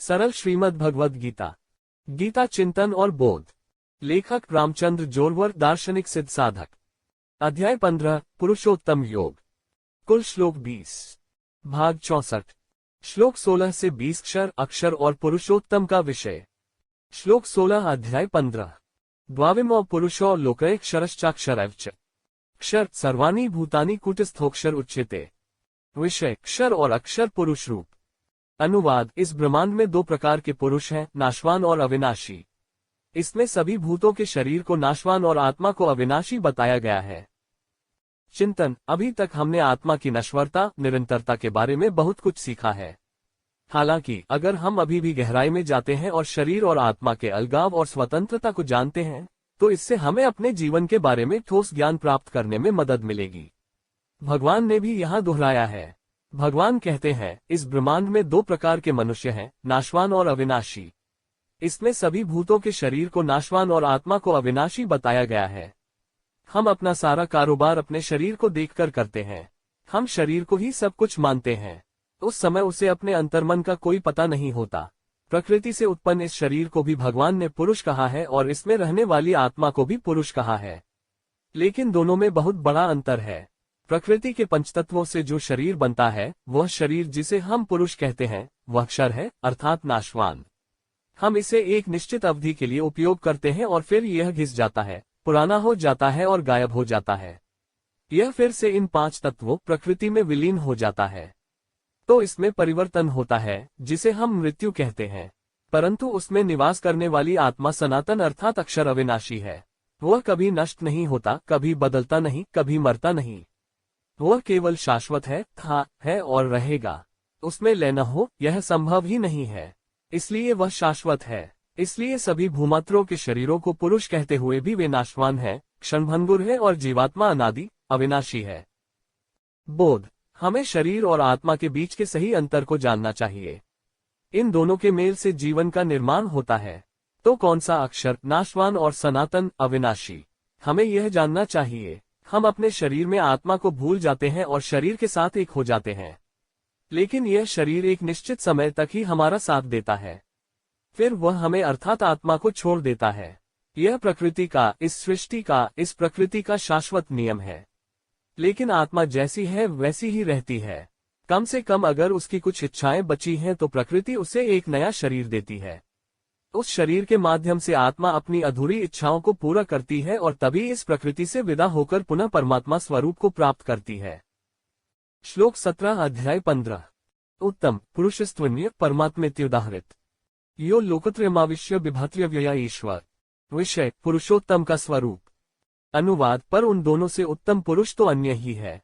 सरल श्रीमद् भगवद गीता। गीता चिंतन और बोध। लेखक रामचंद्र जोरवर, दार्शनिक सिद्ध साधक। अध्याय 15 पुरुषोत्तम योग। कुल श्लोक 20। भाग 64। श्लोक 16 से 20 अक्षर और पुरुषोत्तम का विषय। श्लोक 16 अध्याय 15। द्वाविमो पुरुषो लोकये क्षरश्चाक्षरैश्च। क्षर सर्वाणि भूतानि कूटस्थोक्षर उच्यते। विषय क्षर और अक्षर पुरुष रूप। अनुवाद। इस ब्रह्मांड में दो प्रकार के पुरुष हैं, नाशवान और अविनाशी। इसमें सभी भूतों के शरीर को नाशवान और आत्मा को अविनाशी बताया गया है। चिंतन। अभी तक हमने आत्मा की नश्वरता, निरंतरता के बारे में बहुत कुछ सीखा है। हालांकि अगर हम अभी भी गहराई में जाते हैं और शरीर और आत्मा के अलगाव और स्वतंत्रता को जानते हैं, तो इससे हमें अपने जीवन के बारे में ठोस ज्ञान प्राप्त करने में मदद मिलेगी। भगवान ने भी यहाँ दोहराया है। भगवान कहते हैं, इस ब्रह्मांड में दो प्रकार के मनुष्य हैं, नाशवान और अविनाशी। इसमें सभी भूतों के शरीर को नाशवान और आत्मा को अविनाशी बताया गया है। हम अपना सारा कारोबार अपने शरीर को देखकर करते हैं। हम शरीर को ही सब कुछ मानते हैं। उस समय उसे अपने अंतर्मन का कोई पता नहीं होता। प्रकृति से उत्पन्न इस शरीर को भी भगवान ने पुरुष कहा है और इसमें रहने वाली आत्मा को भी पुरुष कहा है। लेकिन दोनों में बहुत बड़ा अंतर है। प्रकृति के पंचतत्वों से जो शरीर बनता है, वह शरीर जिसे हम पुरुष कहते हैं, वह क्षर है, अर्थात नाशवान। हम इसे एक निश्चित अवधि के लिए उपयोग करते हैं और फिर यह घिस जाता है, पुराना हो जाता है और गायब हो जाता है। यह फिर से इन पांच तत्वों प्रकृति में विलीन हो जाता है। तो इसमें परिवर्तन होता है, जिसे हम मृत्यु कहते हैं। परंतु उसमें निवास करने वाली आत्मा सनातन अर्थात अक्षर अविनाशी है। वह कभी नष्ट नहीं होता, कभी बदलता नहीं, कभी मरता नहीं। वह केवल शाश्वत है, था, है और रहेगा। उसमें लय न हो, यह संभव ही नहीं है। इसलिए वह शाश्वत है। इसलिए सभी भूमात्रों के शरीरों को पुरुष कहते हुए भी वे नाशवान हैं, क्षणभंगुर है और जीवात्मा अनादि, अविनाशी है। बोध। हमें शरीर और आत्मा के बीच के सही अंतर को जानना चाहिए। इन दोनों के मेल से जीवन का निर्माण होता है। तो कौन सा अक्षर, नाशवान और सनातन, अविनाशी? हमें यह जानना चाहिए। हम अपने शरीर में आत्मा को भूल जाते हैं और शरीर के साथ एक हो जाते हैं। लेकिन यह शरीर एक निश्चित समय तक ही हमारा साथ देता है। फिर वह हमें अर्थात आत्मा को छोड़ देता है। यह प्रकृति का, इस सृष्टि का, इस प्रकृति का शाश्वत नियम है। लेकिन आत्मा जैसी है वैसी ही रहती है। कम से कम अगर उसकी कुछ इच्छाएं बची हैं तो प्रकृति उसे एक नया शरीर देती है। उस शरीर के माध्यम से आत्मा अपनी अधूरी इच्छाओं को पूरा करती है और तभी इस प्रकृति से विदा होकर पुनः परमात्मा स्वरूप को प्राप्त करती है। श्लोक 17 अध्याय 15। उत्तम पुरुषस्त्वन्य परमात्मेत्युदाहृत। यो लोकत्रयमाविश्य बिभात्र्यव्यया ईश्वर। विषय पुरुषोत्तम का स्वरूप। अनुवाद। पर उन दोनों से उत्तम पुरुष तो अन्य ही है,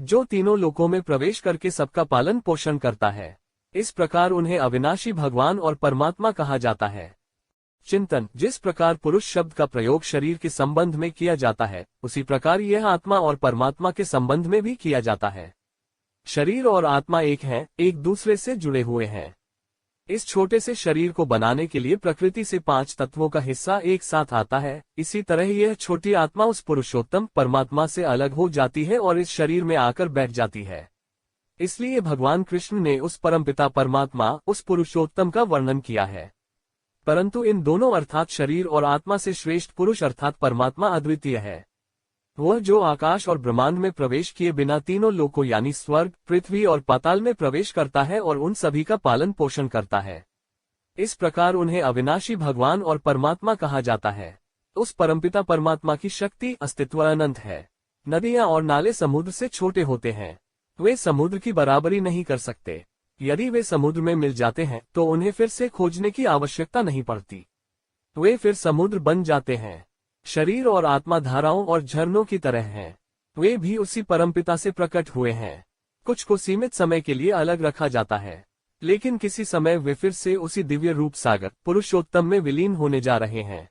जो तीनों लोकों में प्रवेश करके सबका पालन पोषण करता है। इस प्रकार उन्हें अविनाशी भगवान और परमात्मा कहा जाता है। चिंतन। जिस प्रकार पुरुष शब्द का प्रयोग शरीर के संबंध में किया जाता है, उसी प्रकार यह आत्मा और परमात्मा के संबंध में भी किया जाता है। शरीर और आत्मा एक हैं, एक दूसरे से जुड़े हुए हैं। इस छोटे से शरीर को बनाने के लिए प्रकृति से पांच तत्वों का हिस्सा एक साथ आता है। इसी तरह यह छोटी आत्मा उस पुरुषोत्तम परमात्मा से अलग हो जाती है और इस शरीर में आकर बैठ जाती है। इसलिए भगवान कृष्ण ने उस परमपिता परमात्मा, उस पुरुषोत्तम का वर्णन किया है। परंतु इन दोनों अर्थात शरीर और आत्मा से श्रेष्ठ पुरुष अर्थात परमात्मा अद्वितीय है। वह जो आकाश और ब्रह्मांड में प्रवेश किए बिना तीनों लोकों यानी स्वर्ग, पृथ्वी और पाताल में प्रवेश करता है और उन सभी का पालन पोषण करता है। इस प्रकार उन्हें अविनाशी भगवान और परमात्मा कहा जाता है। उस परमपिता परमात्मा की शक्ति, अस्तित्व अनंत है। नदियां और नाले समुद्र से छोटे होते हैं। वे समुद्र की बराबरी नहीं कर सकते। यदि वे समुद्र में मिल जाते हैं तो उन्हें फिर से खोजने की आवश्यकता नहीं पड़ती। वे फिर समुद्र बन जाते हैं। शरीर और आत्मा धाराओं और झरनों की तरह हैं। वे भी उसी परमपिता से प्रकट हुए हैं। कुछ को सीमित समय के लिए अलग रखा जाता है, लेकिन किसी समय वे फिर से उसी दिव्य रूप सागर पुरुषोत्तम में विलीन होने जा रहे हैं।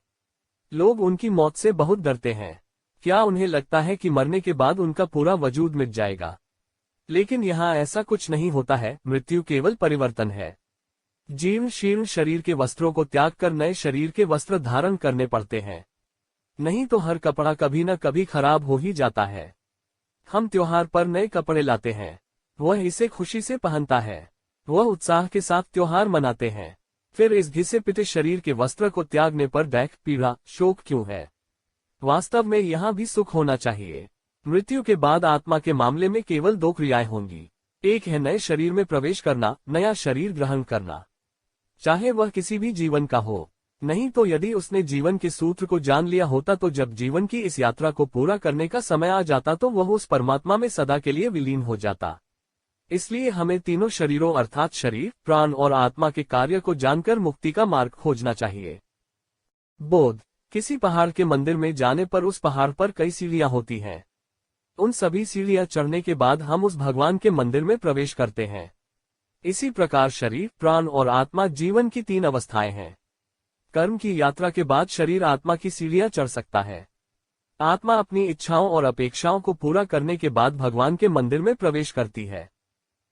लोग उनकी मौत से बहुत डरते हैं। क्या उन्हें लगता है कि मरने के बाद उनका पूरा वजूद मिट जाएगा? लेकिन यहाँ ऐसा कुछ नहीं होता है। मृत्यु केवल परिवर्तन है। जीर्ण शीर्ण शरीर के वस्त्रों को त्याग कर नए शरीर के वस्त्र धारण करने पड़ते हैं। नहीं तो हर कपड़ा कभी न कभी खराब हो ही जाता है। हम त्योहार पर नए कपड़े लाते हैं। वह इसे खुशी से पहनता है। वह उत्साह के साथ त्योहार मनाते हैं। फिर इस घिसे पिटे शरीर के वस्त्र को त्यागने पर दुख, पीड़ा, शोक क्यों है? वास्तव में यहाँ भी सुख होना चाहिए। मृत्यु के बाद आत्मा के मामले में केवल दो क्रियाएं होंगी। एक है नए शरीर में प्रवेश करना, नया शरीर ग्रहण करना, चाहे वह किसी भी जीवन का हो। नहीं तो यदि उसने जीवन के सूत्र को जान लिया होता तो जब जीवन की इस यात्रा को पूरा करने का समय आ जाता तो वह उस परमात्मा में सदा के लिए विलीन हो जाता। इसलिए हमें तीनों शरीरों अर्थात शरीर, प्राण और आत्मा के कार्य को जानकर मुक्ति का मार्ग खोजना चाहिए। बोध। किसी पहाड़ के मंदिर में जाने पर उस पहाड़ पर कई सीढ़ियां होती हैं। उन सभी सीढ़ियां चढ़ने के बाद हम उस भगवान के मंदिर में प्रवेश करते हैं। इसी प्रकार शरीर, प्राण और आत्मा जीवन की तीन अवस्थाएं हैं। कर्म की यात्रा के बाद शरीर आत्मा की सीढ़ियां चढ़ सकता है। आत्मा अपनी इच्छाओं और अपेक्षाओं को पूरा करने के बाद भगवान के मंदिर में प्रवेश करती है।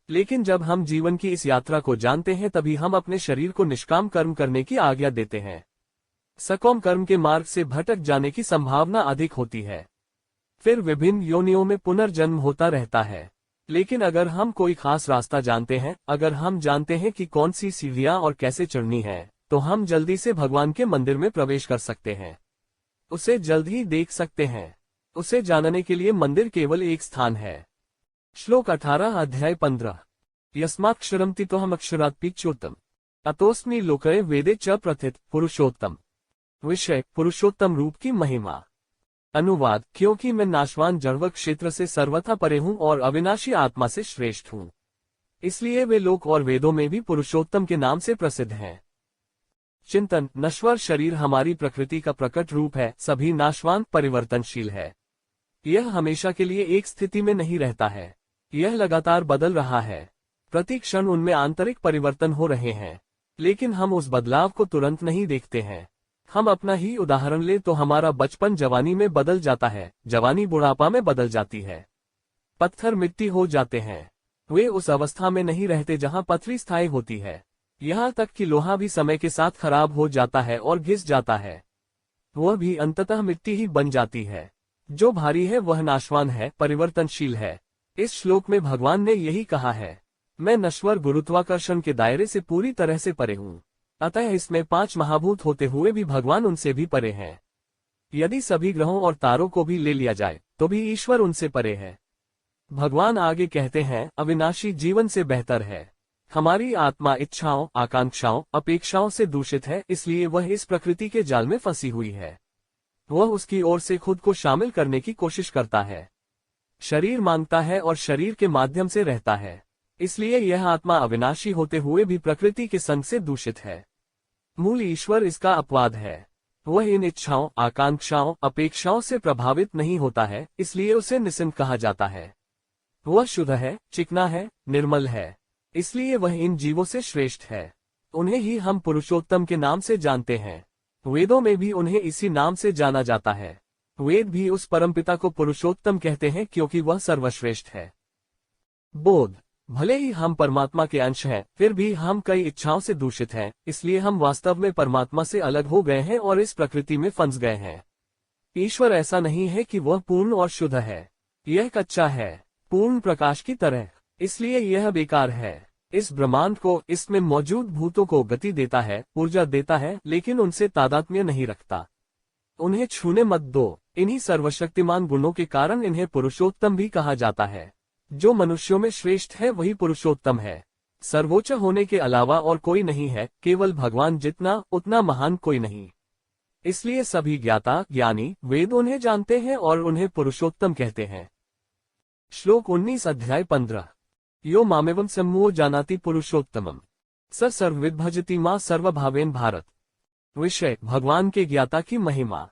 लेकिन जब हम जीवन की इस यात्रा को जानते हैं तभी हम अपने शरीर को निष्काम कर्म करने की आज्ञा देते हैं। सकाम कर्म के मार्ग से भटक जाने की संभावना अधिक होती है। फिर विभिन्न योनियों में पुनर्जन्म होता रहता है। लेकिन अगर हम कोई खास रास्ता जानते हैं, अगर हम जानते हैं कि कौन सी सीढ़ियां और कैसे चढ़नी है, तो हम जल्दी से भगवान के मंदिर में प्रवेश कर सकते हैं। उसे जल्द ही देख सकते हैं। उसे जानने के लिए मंदिर केवल एक स्थान है। श्लोक 18 अध्याय 15। यस्माक्षरम तितोहम अक्षरात् पिच्योत्तम अतोस्मि लोकये वेदे च प्रथित पुरुषोत्तम। विषय पुरुषोत्तम रूप की महिमा। अनुवाद क्योंकि मैं नाशवान जड़वत क्षेत्र से सर्वथा परे हूँ और अविनाशी आत्मा से श्रेष्ठ हूँ, इसलिए वे लोक और वेदों में भी पुरुषोत्तम के नाम से प्रसिद्ध हैं। चिंतन। नश्वर शरीर हमारी प्रकृति का प्रकट रूप है। सभी नाशवान, परिवर्तनशील है। यह हमेशा के लिए एक स्थिति में नहीं रहता है। यह लगातार बदल रहा है। प्रति क्षण उनमें आंतरिक परिवर्तन हो रहे हैं, लेकिन हम उस बदलाव को तुरंत नहीं देखते हैं। हम अपना ही उदाहरण ले तो हमारा बचपन जवानी में बदल जाता है, जवानी बुढ़ापा में बदल जाती है। पत्थर मिट्टी हो जाते हैं। वे उस अवस्था में नहीं रहते जहां पथरी स्थायी होती है। यहाँ तक कि लोहा भी समय के साथ खराब हो जाता है और घिस जाता है। वह भी अंततः मिट्टी ही बन जाती है। जो भारी है वह नाशवान है, परिवर्तनशील है। इस श्लोक में भगवान ने यही कहा है, मैं नश्वर गुरुत्वाकर्षण के दायरे से पूरी तरह से परे हूँ। अतः इसमें 5 महाभूत होते हुए भी भगवान उनसे भी परे हैं। यदि सभी ग्रहों और तारों को भी ले लिया जाए तो भी ईश्वर उनसे परे है। भगवान आगे कहते हैं, अविनाशी जीवन से बेहतर है। हमारी आत्मा इच्छाओं, आकांक्षाओं, अपेक्षाओं से दूषित है, इसलिए वह इस प्रकृति के जाल में फंसी हुई है। वह उसकी ओर से खुद को शामिल करने की कोशिश करता है। शरीर मांगता है और शरीर के माध्यम से रहता है, इसलिए यह आत्मा अविनाशी होते हुए भी प्रकृति के संग से दूषित है। मूल ईश्वर इसका अपवाद है। वह इन इच्छाओं, आकांक्षाओं, अपेक्षाओं से प्रभावित नहीं होता है, इसलिए उसे निश्चिंत कहा जाता है। वह शुद्ध है, चिकना है, निर्मल है, इसलिए वह इन जीवों से श्रेष्ठ है। उन्हें ही हम पुरुषोत्तम के नाम से जानते हैं। वेदों में भी उन्हें इसी नाम से जाना जाता है। वेद भी उस परमपिता को पुरुषोत्तम कहते हैं क्योंकि वह सर्वश्रेष्ठ है। बोध। भले ही हम परमात्मा के अंश हैं, फिर भी हम कई इच्छाओं से दूषित हैं, इसलिए हम वास्तव में परमात्मा से अलग हो गए हैं और इस प्रकृति में फंस गए हैं। ईश्वर ऐसा नहीं है कि वह पूर्ण और शुद्ध है। यह कच्चा है, पूर्ण प्रकाश की तरह, इसलिए यह बेकार है। इस ब्रह्मांड को, इसमें मौजूद भूतों को गति देता है, ऊर्जा देता है, लेकिन उनसे तादात्म्य नहीं रखता। उन्हें छूने मत दो। इन्हीं सर्वशक्तिमान गुणों के कारण इन्हें पुरुषोत्तम भी कहा जाता है। जो मनुष्यों में श्रेष्ठ है वही पुरुषोत्तम है। सर्वोच्च होने के अलावा और कोई नहीं है, केवल भगवान जितना उतना महान कोई नहीं। इसलिए सभी ज्ञाता, ज्ञानी, वेद उन्हें जानते हैं और उन्हें पुरुषोत्तम कहते हैं। श्लोक 19 अध्याय 15। यो मामेवं सम्मोह जानाति पुरुषोत्तमम् स सर्वविद् भजति मां सर्वभावेन भारत। विषय भगवान के ज्ञाता की महिमा।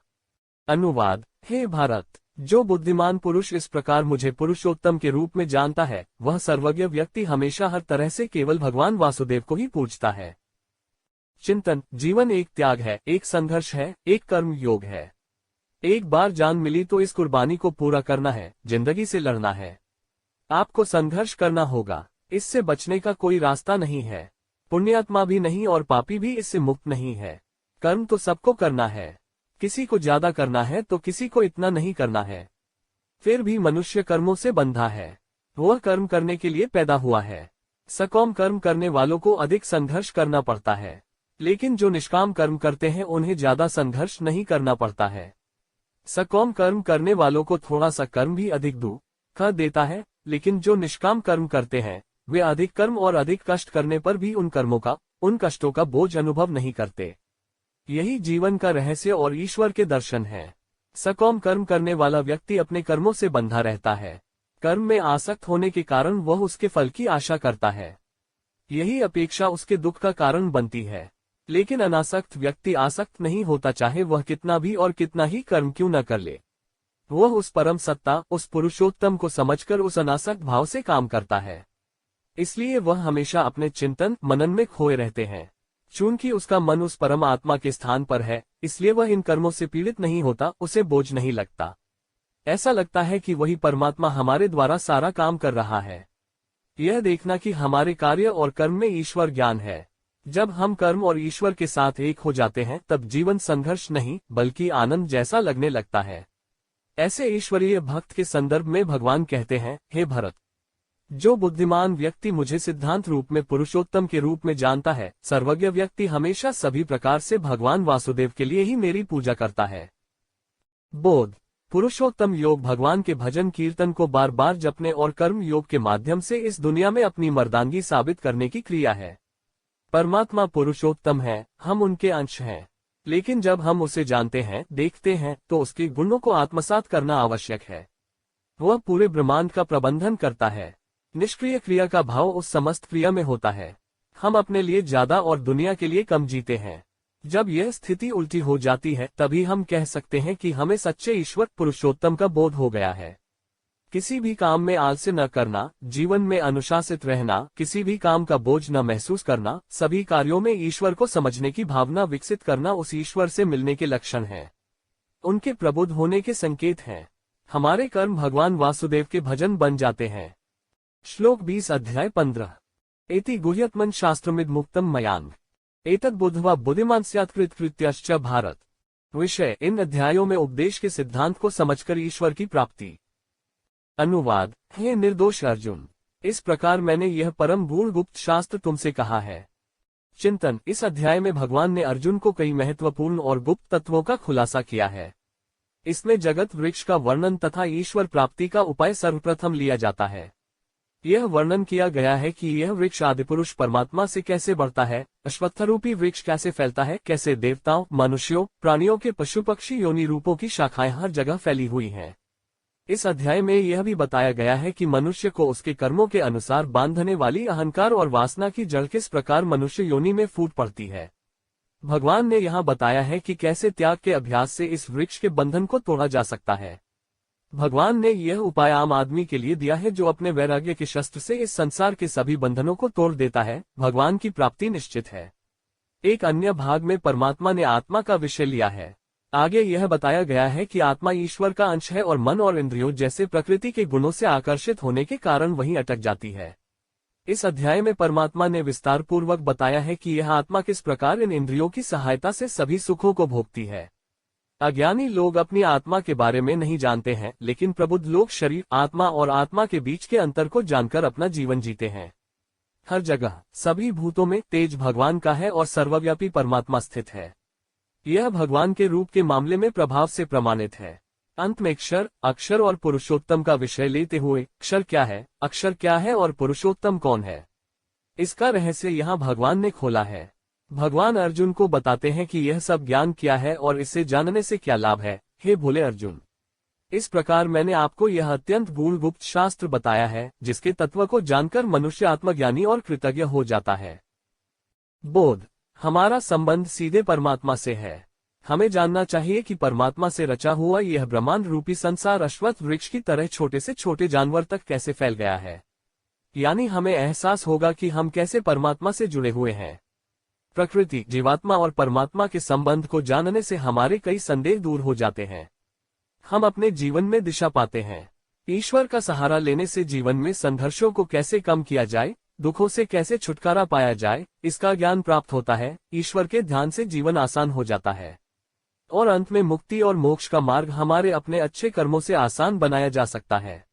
अनुवाद हे भारत, जो बुद्धिमान पुरुष इस प्रकार मुझे पुरुषोत्तम के रूप में जानता है, वह सर्वज्ञ व्यक्ति हमेशा हर तरह से केवल भगवान वासुदेव को ही पूजता है। चिंतन। जीवन एक त्याग है, एक संघर्ष है, एक कर्म योग है। एक बार जान मिली तो इस कुर्बानी को पूरा करना है, जिंदगी से लड़ना है। आपको संघर्ष करना होगा, इससे बचने का कोई रास्ता नहीं है। पुण्यात्मा भी नहीं और पापी भी इससे मुक्त नहीं है। कर्म तो सबको करना है, किसी को ज्यादा करना है तो किसी को इतना नहीं करना है। फिर भी मनुष्य कर्मों से बंधा है। वह कर्म करने के लिए पैदा हुआ है। सकाम कर्म करने वालों को अधिक संघर्ष करना पड़ता है, लेकिन जो निष्काम कर्म करते हैं उन्हें ज्यादा संघर्ष नहीं करना पड़ता है। सकाम कर्म करने वालों को थोड़ा सा कर्म भी अधिक दुख देता है, लेकिन जो निष्काम कर्म करते हैं वे अधिक कर्म और अधिक कष्ट करने पर भी उन कष्टों का बोझ अनुभव नहीं करते। यही जीवन का रहस्य और ईश्वर के दर्शन है। सकाम कर्म करने वाला व्यक्ति अपने कर्मों से बंधा रहता है। कर्म में आसक्त होने के कारण वह उसके फल की आशा करता है। यही अपेक्षा उसके दुख का कारण बनती है। लेकिन अनासक्त व्यक्ति आसक्त नहीं होता, चाहे वह कितना भी और कितना ही कर्म क्यों न कर ले। वह उस परम सत्ता, उस पुरुषोत्तम को समझकर उस अनासक्त भाव से काम करता है। इसलिए वह हमेशा अपने चिंतन मनन में खोए रहते हैं। चूंकि उसका मन उस परम आत्मा के स्थान पर है, इसलिए वह इन कर्मों से पीड़ित नहीं होता, उसे बोझ नहीं लगता। ऐसा लगता है कि वही परमात्मा हमारे द्वारा सारा काम कर रहा है। यह देखना कि हमारे कार्य और कर्म में ईश्वर ज्ञान है। जब हम कर्म और ईश्वर के साथ एक हो जाते हैं तब जीवन संघर्ष नहीं बल्कि आनंद जैसा लगने लगता है। ऐसे ईश्वरीय भक्त के संदर्भ में भगवान कहते हैं, हे भरत, जो बुद्धिमान व्यक्ति मुझे सिद्धांत रूप में पुरुषोत्तम के रूप में जानता है, सर्वज्ञ व्यक्ति हमेशा सभी प्रकार से भगवान वासुदेव के लिए ही मेरी पूजा करता है। बोध पुरुषोत्तम योग भगवान के भजन कीर्तन को बार बार जपने और कर्म योग के माध्यम से इस दुनिया में अपनी मर्दांगी साबित करने की क्रिया है। परमात्मा पुरुषोत्तम है, हम उनके अंश हैं, लेकिन जब हम उसे जानते हैं, देखते हैं, तो उसके गुणों को आत्मसात करना आवश्यक है। वह पूरे ब्रह्मांड का प्रबंधन करता है। निष्क्रिय क्रिया का भाव उस समस्त क्रिया में होता है। हम अपने लिए ज्यादा और दुनिया के लिए कम जीते हैं। जब यह स्थिति उल्टी हो जाती है तभी हम कह सकते हैं कि हमें सच्चे ईश्वर पुरुषोत्तम का बोध हो गया है। किसी भी काम में आलस्य न करना, जीवन में अनुशासित रहना, किसी भी काम का बोझ न महसूस करना, सभी कार्यों में ईश्वर को समझने की भावना विकसित करना उस ईश्वर से मिलने के लक्षण हैं। उनके प्रबुद्ध होने के संकेत हैं। हमारे कर्म भगवान वासुदेव के भजन बन जाते हैं। श्लोक 20 अध्याय 15 एति गुह्यत्मन शास्त्रमिद मुक्तम मयांग एतद् बुद्ध्वा बुद्धिमान स्यात् कृतकृत्यश्च भारत। विषय, इन अध्यायों में उपदेश के सिद्धांत को समझकर ईश्वर की प्राप्ति। अनुवाद, हे निर्दोष अर्जुन, इस प्रकार मैंने यह परम गूढ़ गुप्त शास्त्र तुमसे कहा है। चिंतन, इस अध्याय में भगवान ने अर्जुन को कई महत्वपूर्ण और गुप्त तत्वों का खुलासा किया है। इसमें जगत वृक्ष का वर्णन तथा ईश्वर प्राप्ति का उपाय सर्वप्रथम लिया जाता है। यह वर्णन किया गया है कि यह वृक्ष आदिपुरुष परमात्मा से कैसे बढ़ता है, अश्वत्थरूपी वृक्ष कैसे फैलता है, कैसे देवताओं, मनुष्यों, प्राणियों के पशु पक्षी योनि रूपों की शाखाएं हर जगह फैली हुई हैं। इस अध्याय में यह भी बताया गया है कि मनुष्य को उसके कर्मों के अनुसार बांधने वाली अहंकार और वासना की जड़ किस प्रकार मनुष्य योनि में फूट पड़ती है। भगवान ने यहाँ बताया है कि कैसे त्याग के अभ्यास से इस वृक्ष के बंधन को तोड़ा जा सकता है। भगवान ने यह उपाय आम आदमी के लिए दिया है जो अपने वैराग्य के शस्त्र से इस संसार के सभी बंधनों को तोड़ देता है। भगवान की प्राप्ति निश्चित है। एक अन्य भाग में परमात्मा ने आत्मा का विषय लिया है। आगे यह बताया गया है कि आत्मा ईश्वर का अंश है और मन और इंद्रियों जैसे प्रकृति के गुणों से आकर्षित होने के कारण वहीं अटक जाती है। इस अध्याय में परमात्मा ने विस्तार पूर्वक बताया है कि यह आत्मा किस प्रकार इन इंद्रियों की सहायता से सभी सुखों को भोगती है। अज्ञानी लोग अपनी आत्मा के बारे में नहीं जानते हैं, लेकिन प्रबुद्ध लोग शरीर, आत्मा और आत्मा के बीच के अंतर को जानकर अपना जीवन जीते हैं। हर जगह, सभी भूतों में तेज भगवान का है और सर्वव्यापी परमात्मा स्थित है। यह भगवान के रूप के मामले में प्रभाव से प्रमाणित है। अंत में अक्षर और पुरुषोत्तम का विषय लेते हुए, अक्षर क्या है, अक्षर क्या है और पुरुषोत्तम कौन है, इसका रहस्य यहाँ भगवान ने खोला है। भगवान अर्जुन को बताते हैं कि यह सब ज्ञान क्या है और इसे जानने से क्या लाभ है। हे भोले अर्जुन, इस प्रकार मैंने आपको यह अत्यंत गूढ़ गुप्त शास्त्र बताया है, जिसके तत्व को जानकर मनुष्य आत्मज्ञानी और कृतज्ञ हो जाता है। बोध, हमारा संबंध सीधे परमात्मा से है। हमें जानना चाहिए कि परमात्मा से रचा हुआ यह ब्रह्मांड रूपी संसार अश्वत्थ वृक्ष की तरह छोटे से छोटे जानवर तक कैसे फैल गया है। यानी हमें एहसास होगा कि हम कैसे परमात्मा से जुड़े हुए हैं। प्रकृति, जीवात्मा और परमात्मा के संबंध को जानने से हमारे कई संदेह दूर हो जाते हैं। हम अपने जीवन में दिशा पाते हैं। ईश्वर का सहारा लेने से जीवन में संघर्षों को कैसे कम किया जाए, दुखों से कैसे छुटकारा पाया जाए, इसका ज्ञान प्राप्त होता है। ईश्वर के ध्यान से जीवन आसान हो जाता है और अंत में मुक्ति और मोक्ष का मार्ग हमारे अपने अच्छे कर्मों से आसान बनाया जा सकता है।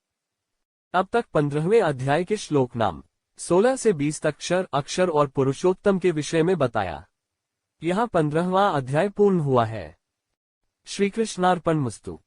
अब तक 15वें अध्याय के श्लोक नाम 16 से 20 तक क्षर, अक्षर और पुरुषोत्तम के विषय में बताया। यहाँ 15वां अध्याय पूर्ण हुआ है। श्री कृष्णार्पण मस्तु।